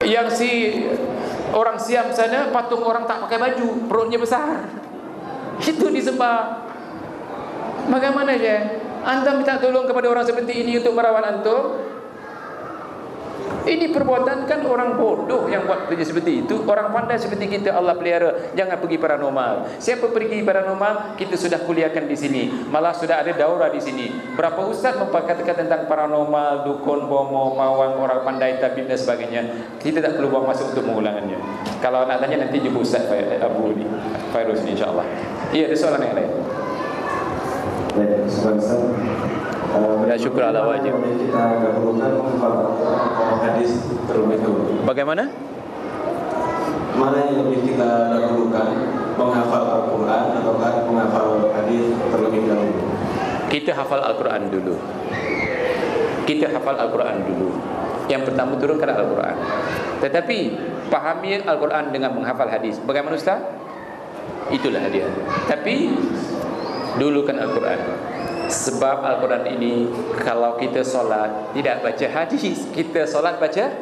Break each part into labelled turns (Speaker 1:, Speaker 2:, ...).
Speaker 1: Yang si orang Siam sana patung orang tak pakai baju, perutnya besar. Itu disembah. Bagaimana je? Anda minta tolong kepada orang seperti ini untuk merawat antum? Ini perbuatan kan orang bodoh yang buat kerja seperti itu. Orang pandai seperti kita Allah pelihara. Jangan pergi paranormal. Siapa pergi paranormal, kita sudah kuliahkan di sini. Malah sudah ada daurah di sini. Berapa ustaz memperkatakan tentang paranormal, dukun, bomo, mawang, orang pandai, tabib dan sebagainya. Kita tak perlu buang masa untuk mengulangannya. Kalau nak tanya nanti jumpa Ustaz Abu ni, Fairuz ni, insyaAllah. Iya, ada soalan yang lain.
Speaker 2: Baik, Ustaz.
Speaker 1: Ya, syukur ala wajib.
Speaker 2: Kita gabungkan menghafal hadis terlebih dahulu.
Speaker 1: Bagaimana?
Speaker 2: Mana yang lebih kita dahulukan, menghafal Al-Quran ataukah menghafal hadis terlebih dahulu?
Speaker 1: Kita hafal Al-Quran dulu. Kita hafal Al-Quran dulu. Yang pertama turunkan Al-Quran. Tetapi pahami Al-Quran dengan menghafal hadis. Bagaimana Ustaz? Itulah hadiah. Tapi dulukan Al-Quran. Sebab Al-Quran ini, kalau kita solat tidak baca hadis, kita solat baca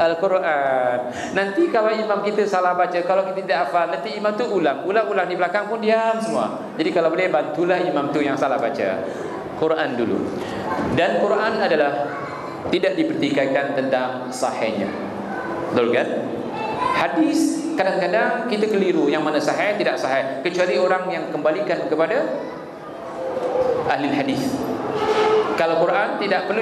Speaker 1: Al-Quran. Nanti kalau imam kita salah baca, kalau kita tidak hafal, nanti imam tu ulang di belakang pun diam semua. Jadi kalau boleh bantulah imam tu yang salah baca. Quran dulu. Dan Quran adalah tidak dipertikaikan tentang sahihnya. Betul kan? Hadis kadang-kadang kita keliru yang mana sahih tidak sahih, kecuali orang yang kembalikan kepada ahli hadis. Kalau Quran tidak perlu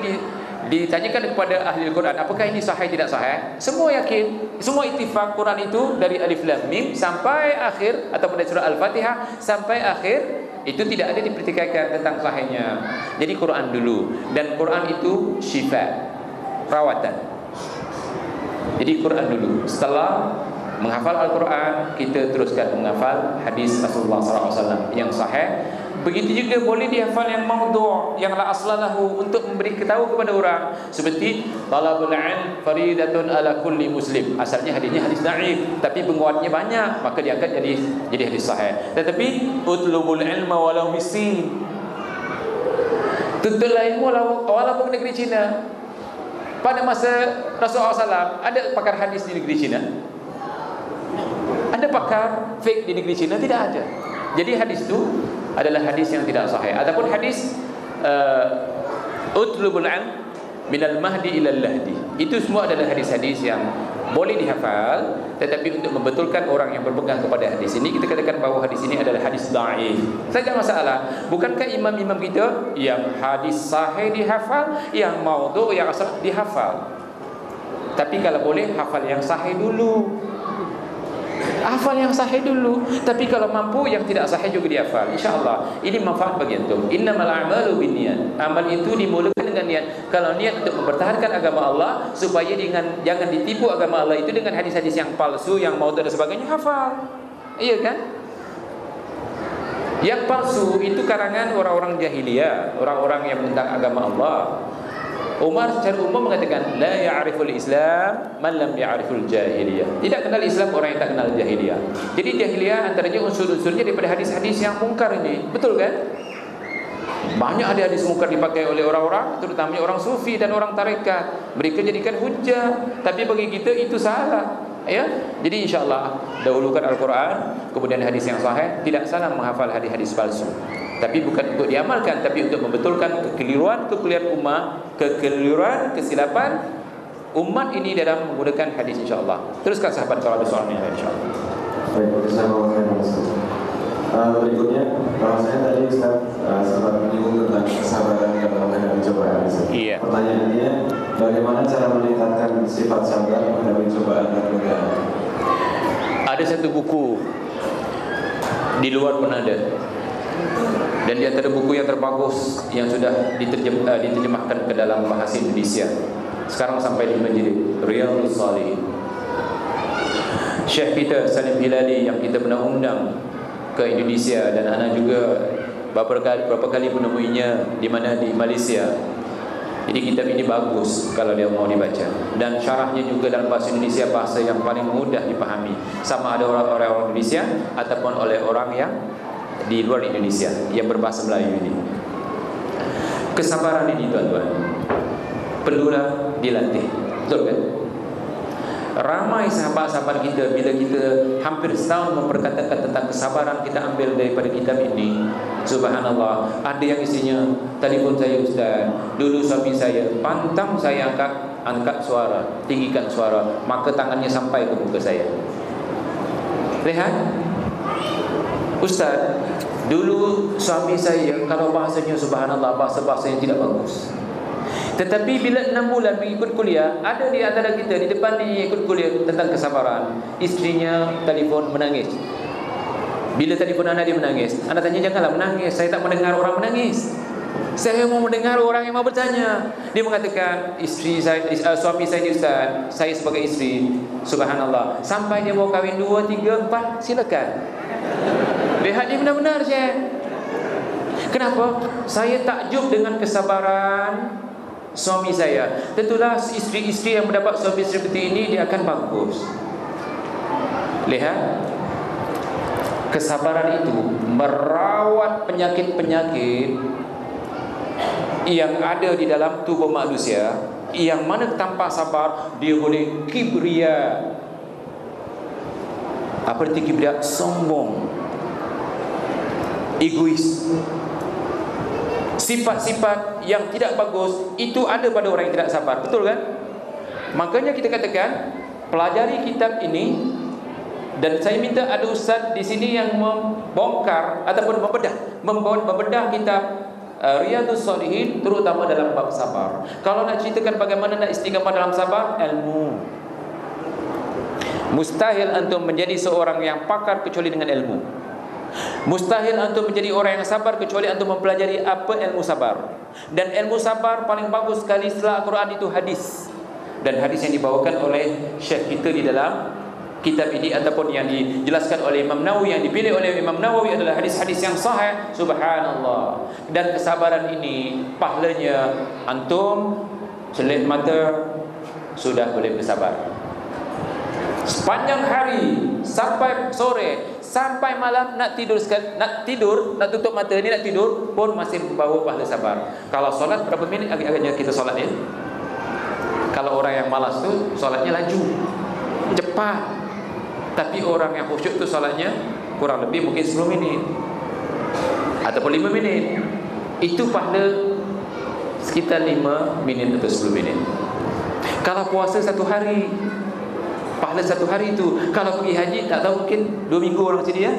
Speaker 1: ditanyakan kepada ahli Quran apakah ini sahih tidak sahih. Semua yakin, semua ittifaq Quran itu dari alif lam mim sampai akhir, atau pada surah Al-Fatihah sampai akhir, itu tidak ada dipertikaikan tentang sahihnya. Jadi Quran dulu. Dan Quran itu syifa, perawatan. Jadi Quran dulu. Setelah menghafal Al-Quran, kita teruskan menghafal hadis Rasulullah SAW yang sahih. Begitu juga boleh dihafal yang maudhu', yang la aslalahu, untuk memberi ketahu kepada orang. Seperti talabul ilm faridatun ala kulli muslim. Asalnya hadisnya hadis dhaif, tapi penguatnya banyak, maka diangkat jadi hadis sahih. Tetapi utlubul ilma walau misin, tuntutlah ilmu walaupun negeri Cina. Pada masa Rasulullah SAW ada pakar hadis di negeri Cina? Ada pakar fake di negeri Cina? Tidak ada. Jadi hadis itu adalah hadis yang tidak sahih. Adapun hadis utlubul ilm minal mahdi ilal lahdi, itu semua adalah hadis-hadis yang boleh dihafal, tetapi untuk membetulkan orang yang berpegang kepada hadis ini, kita katakan bahawa hadis ini adalah hadis dhaif. Saja masalah. Bukankah imam-imam kita yang hadis sahih dihafal, yang maudhu', yang asal dihafal? Tapi kalau boleh hafal yang sahih dulu. Hafal yang sahih dulu. Tapi kalau mampu, yang tidak sahih juga dihafal. InsyaAllah ini manfaat bagi antum. Innamal a'malu binniyat. Amal itu dimulakan dengan niat. Kalau niat untuk mempertahankan agama Allah, supaya jangan ditipu agama Allah itu dengan hadis-hadis yang palsu, yang maudhu' dan sebagainya, hafal. Iya kan? Yang palsu itu karangan orang-orang jahiliyah, orang-orang yang menentang agama Allah. Umar secara umum mengatakan la ya'riful Islam man lam ya'riful jahiliyah. Tidak kenal Islam orang yang tak kenal jahiliyah. Jadi jahiliyah antaranya unsur-unsurnya daripada hadis-hadis yang mungkar ini. Betul kan? Banyak ada hadis mungkar dipakai oleh orang-orang, terutamanya orang sufi dan orang tarekat. Mereka jadikan hujah, tapi bagi kita itu salah. Ya, jadi insyaAllah dahulukan Al-Quran, kemudian hadis yang sahih. Tidak salah menghafal hadis-hadis palsu, tapi bukan untuk diamalkan, tapi untuk membetulkan kekeliruan umat, kekeliruan, kesilapan umat ini dalam menggunakan hadis, insyaAllah. Teruskan sahabat kalau ada soalan yang lain, insyaAllah.
Speaker 2: Baik, berikutnya, kalau saya tadi Ustaz sempat menyinggung tentang kesabaran dalam menghadapi cobaan.
Speaker 1: Iya.
Speaker 2: Pertanyaannya, bagaimana cara meningkatkan sifat sabar menghadapi cobaan dan godaan?
Speaker 1: Ada satu buku di luar pun ada, dan di antara buku yang terbagus yang sudah diterjemahkan ke dalam bahasa Indonesia sekarang sampai di Majlis Riyadhus Shalihin. Syekh kita Salim Hilali yang kita pernah undang ke Indonesia, dan anak juga berapa kali menemuinya di mana di Malaysia. Jadi kitab ini bagus kalau dia mau dibaca, dan syarahnya juga dalam bahasa Indonesia, bahasa yang paling mudah dipahami, sama ada orang Indonesia ataupun oleh orang yang di luar Indonesia yang berbahasa Melayu ini. Kesabaran ini tuan-tuan perlulah dilatih, betul kan? Ramai sahabat-sahabat kita, bila kita hampir setahun memperkatakan tentang kesabaran, kita ambil daripada kitab ini. Subhanallah, ada yang isinya, telefon saya ustaz, dulu suami saya pantang saya angkat suara, tinggikan suara, maka tangannya sampai ke muka saya. Lihat, ustaz, dulu suami saya kalau bahasanya subhanallah, bahasa-bahasa yang tidak bagus. Tetapi bila 6 bulan mengikut kuliah, ada di antara kita di depan dia ikut kuliah tentang kesabaran, istrinya telefon menangis. Bila telefon anak dia menangis, anak tanya, janganlah menangis, saya tak mendengar orang menangis, saya mau mendengar orang yang mau bertanya. Dia mengatakan, isteri saya, suami saya ni ustaz, saya sebagai isteri, subhanallah, sampai dia mau kahwin 2, 3, 4, silakan. Lihat dia benar-benar je. Kenapa? Saya takjub dengan kesabaran suami saya. Tentulah isteri-isteri yang mendapat suami seperti ini, dia akan bagus. Lihat, kesabaran itu merawat penyakit-penyakit yang ada di dalam tubuh manusia, yang mana tanpa sabar dia boleh kibria. Apa arti kibria? Sombong, egois. Sifat-sifat yang tidak bagus itu ada pada orang yang tidak sabar. Betul kan? Makanya kita katakan, pelajari kitab ini. Dan saya minta ada ustaz di sini yang membongkar ataupun membedah kitab Riyadhus Shalihin, terutama dalam bab sabar. Kalau nak ceritakan bagaimana nak istiqamah dalam sabar, ilmu. Mustahil antum menjadi seorang yang pakar kecuali dengan ilmu. Mustahil antum menjadi orang yang sabar kecuali antum mempelajari apa ilmu sabar. Dan ilmu sabar paling bagus sekali setelah Al-Quran itu hadis. Dan hadis yang dibawakan oleh syekh kita di dalam kitab ini ataupun yang dijelaskan oleh Imam Nawawi, yang dipilih oleh Imam Nawawi adalah hadis-hadis yang sahih. Subhanallah. Dan kesabaran ini pahalanya antum celik mata sudah boleh bersabar. Sepanjang hari sampai sore, sampai malam nak tidur, nak tutup mata ni nak tidur pun masih membawa pahala sabar. Kalau solat berapa minit agaknya kita solat ya? Kalau orang yang malas tu solatnya laju, cepat. Tapi orang yang khusyuk tu solatnya kurang lebih mungkin 10 minit ataupun 5 minit. Itu pahala sekitar 5 minit atau 10 minit. Kalau puasa 1 hari, pahala 1 hari itu. Kalau pergi haji tak tahu mungkin 2 minggu orang sini ya.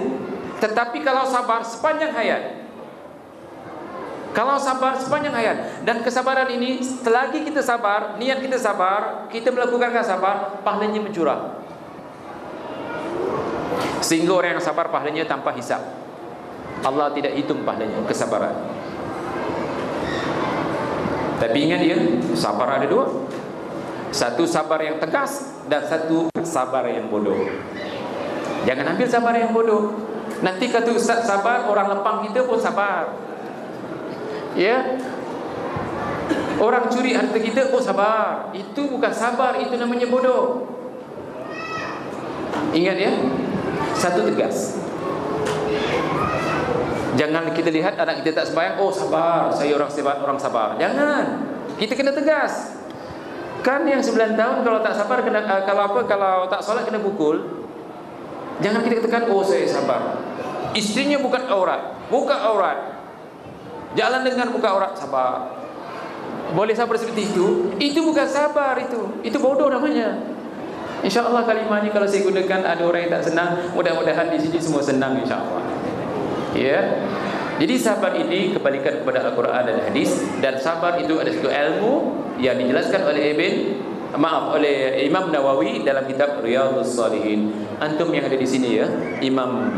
Speaker 1: Tetapi kalau sabar sepanjang hayat, kalau sabar sepanjang hayat. Dan kesabaran ini, selagi kita sabar, niat kita sabar, kita melakukan sabar, pahalanya mencurah. Sehingga orang yang sabar pahalanya tanpa hisap. Allah tidak hitung pahalanya, kesabaran. Tapi ingat ya, sabar ada 2. Satu sabar yang tegas, dan satu sabar yang bodoh. Jangan ambil sabar yang bodoh. Nanti kata ustaz sabar, orang lempang kita pun sabar. Ya, orang curi harta kita pun sabar. Itu bukan sabar, itu namanya bodoh. Ingat ya, satu tegas. Jangan kita lihat anak kita tak sembahyang, oh sabar, saya orang sabar. Jangan. Kita kena tegas. Kan yang 9 tahun kalau tak sabar kena, kalau tak solat kena pukul. Jangan kita katakan oh saya sabar. Istrinya bukan aurat, buka aurat, jalan dengan buka aurat, sabar. Boleh sabar seperti itu? Itu bukan sabar, itu bodoh namanya. InsyaAllah kalimah ini kalau saya gunakan ada orang yang tak senang, mudah-mudahan di sini semua senang insyaAllah. Ya. Jadi sabar ini kembalikan kepada Al-Quran dan hadis. Dan sabar itu ada satu ilmu yang dijelaskan oleh oleh Imam Nawawi dalam kitab Riyadhus Shalihin. Antum yang ada di sini ya, Imam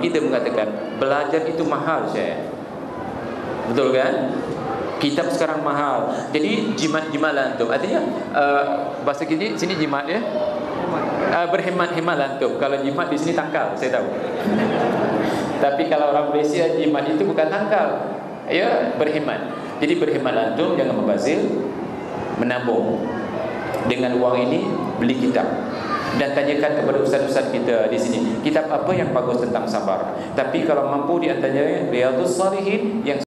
Speaker 1: kita mengatakan belajar itu mahal, Syekh. Betul kan? Kitab sekarang mahal. Jadi jimat-jimat antum. Artinya bahasa sini jimat ya. Berhemat-hemat antum. Kalau jimat di sini tangkal, saya tahu. Tapi kalau orang Malaysia jimat itu bukan tangkal. Ya, berhemat. Jadi berhemat antum, jangan membazir, menabung. Dengan uang ini beli kitab. Dan tanyakan kepada ustaz-ustaz kita di sini, kitab apa yang bagus tentang sabar. Tapi kalau mampu di antaranya Riyadhus Shalihin yang